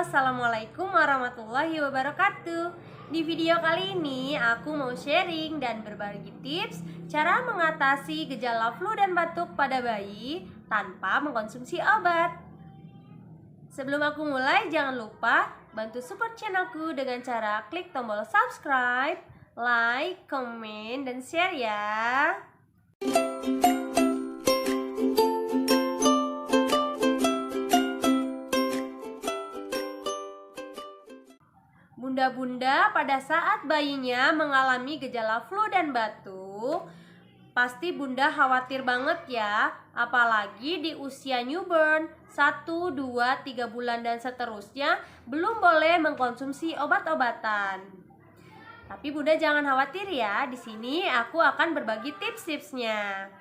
Assalamualaikum warahmatullahi wabarakatuh. Di video kali ini aku mau sharing dan berbagi tips cara mengatasi gejala flu dan batuk pada bayi tanpa mengkonsumsi obat. Sebelum aku mulai, jangan lupa bantu support channelku dengan cara klik tombol subscribe, like, komen, dan share ya. Bunda-bunda pada saat bayinya mengalami gejala flu dan batuk, pasti bunda khawatir banget ya, apalagi di usia newborn 1, 2, 3 bulan dan seterusnya belum boleh mengkonsumsi obat-obatan. Tapi bunda jangan khawatir ya, di sini aku akan berbagi tips-tipsnya.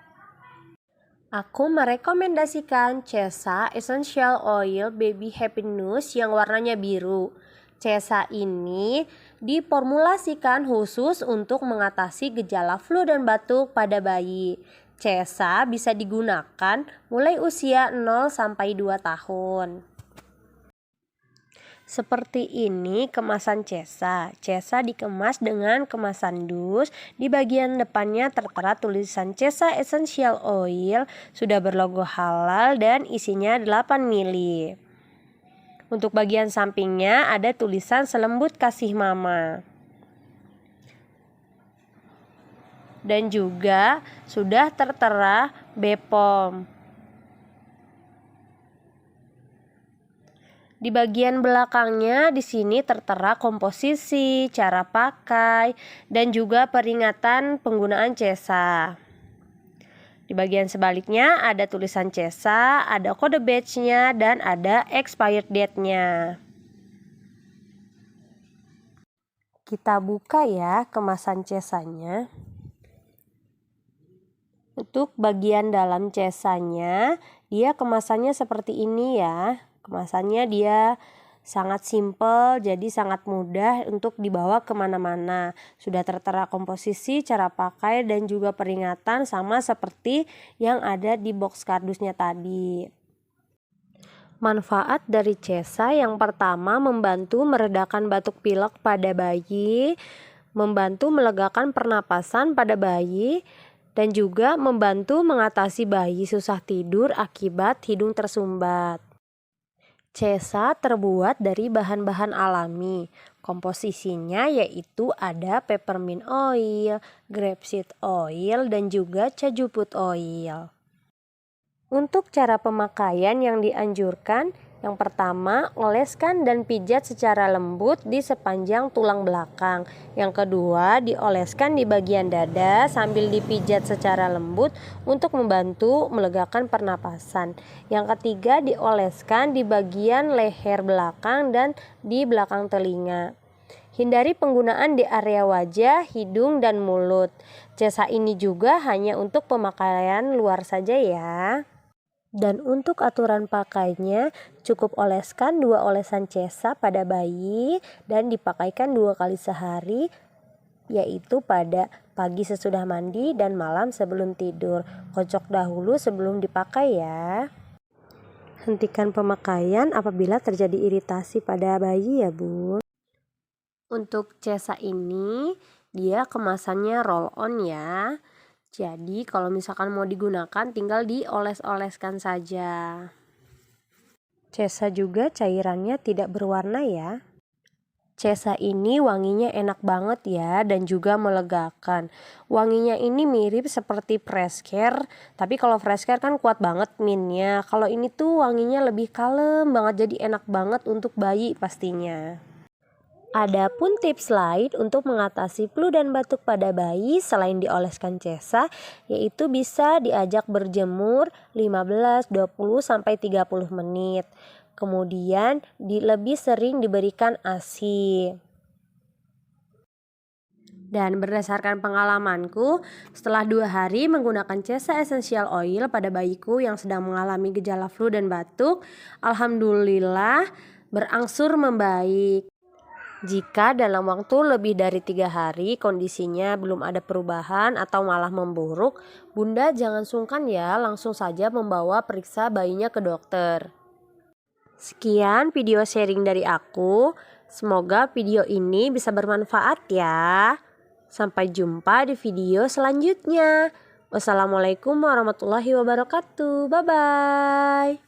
Aku merekomendasikan Cesa Essential Oil Baby Happiness yang warnanya biru. Cesa ini diformulasikan khusus untuk mengatasi gejala flu dan batuk pada bayi. Cesa bisa digunakan mulai usia 0 sampai 2 tahun. Seperti ini kemasan Cesa. Cesa dikemas dengan kemasan dus. Di bagian depannya tertera tulisan Cesa Essential Oil, sudah berlogo halal dan isinya 8 ml. Untuk bagian sampingnya ada tulisan selembut kasih mama. Dan juga sudah tertera BPOM. Di bagian belakangnya di sini tertera komposisi, cara pakai, dan juga peringatan penggunaan Cesa. Di bagian sebaliknya ada tulisan Cesa, ada kode batch-nya, dan ada expired date-nya. Kita buka ya kemasan Cesanya. Untuk bagian dalam Cesanya, dia kemasannya seperti ini ya. Kemasannya dia sangat simple, jadi sangat mudah untuk dibawa kemana-mana. Sudah tertera komposisi, cara pakai, dan juga peringatan sama seperti yang ada di box kardusnya tadi. Manfaat dari Cesa yang pertama membantu meredakan batuk pilek pada bayi, membantu melegakan pernapasan pada bayi, dan juga membantu mengatasi bayi susah tidur akibat hidung tersumbat. Cesa terbuat dari bahan-bahan alami. Komposisinya yaitu ada peppermint oil, grapeseed oil, dan juga cajuput oil. Untuk cara pemakaian yang dianjurkan, yang pertama, oleskan dan pijat secara lembut di sepanjang tulang belakang. Yang kedua, dioleskan di bagian dada sambil dipijat secara lembut untuk membantu melegakan pernapasan. Yang ketiga, dioleskan di bagian leher belakang dan di belakang telinga. Hindari penggunaan di area wajah, hidung, dan mulut. Cesa ini juga hanya untuk pemakaian luar saja ya. Dan untuk aturan pakainya, cukup oleskan 2 olesan Cesa pada bayi dan dipakaikan 2 kali sehari, yaitu pada pagi sesudah mandi dan malam sebelum tidur. Kocok dahulu sebelum dipakai ya. Hentikan pemakaian apabila terjadi iritasi pada bayi ya bun. Untuk Cesa ini dia kemasannya roll on ya. Jadi kalau misalkan mau digunakan tinggal dioles-oleskan saja. Cesa juga cairannya tidak berwarna ya. Cesa ini wanginya enak banget ya dan juga melegakan. Wanginya ini mirip seperti fresh care, tapi kalau fresh care kan kuat banget mintnya. Kalau ini tuh wanginya lebih kalem banget, jadi enak banget untuk bayi pastinya. Adapun tips lain untuk mengatasi flu dan batuk pada bayi selain dioleskan Cesa, yaitu bisa diajak berjemur 15, 20 sampai 30 menit. Kemudian lebih sering diberikan ASI. Dan berdasarkan pengalamanku, setelah 2 hari menggunakan Cesa Essential Oil pada bayiku yang sedang mengalami gejala flu dan batuk, alhamdulillah berangsur membaik. Jika dalam waktu lebih dari 3 hari kondisinya belum ada perubahan atau malah memburuk, bunda jangan sungkan ya, langsung saja membawa periksa bayinya ke dokter. Sekian video sharing dari aku. Semoga video ini bisa bermanfaat ya. Sampai jumpa di video selanjutnya. Wassalamualaikum warahmatullahi wabarakatuh. Bye-bye.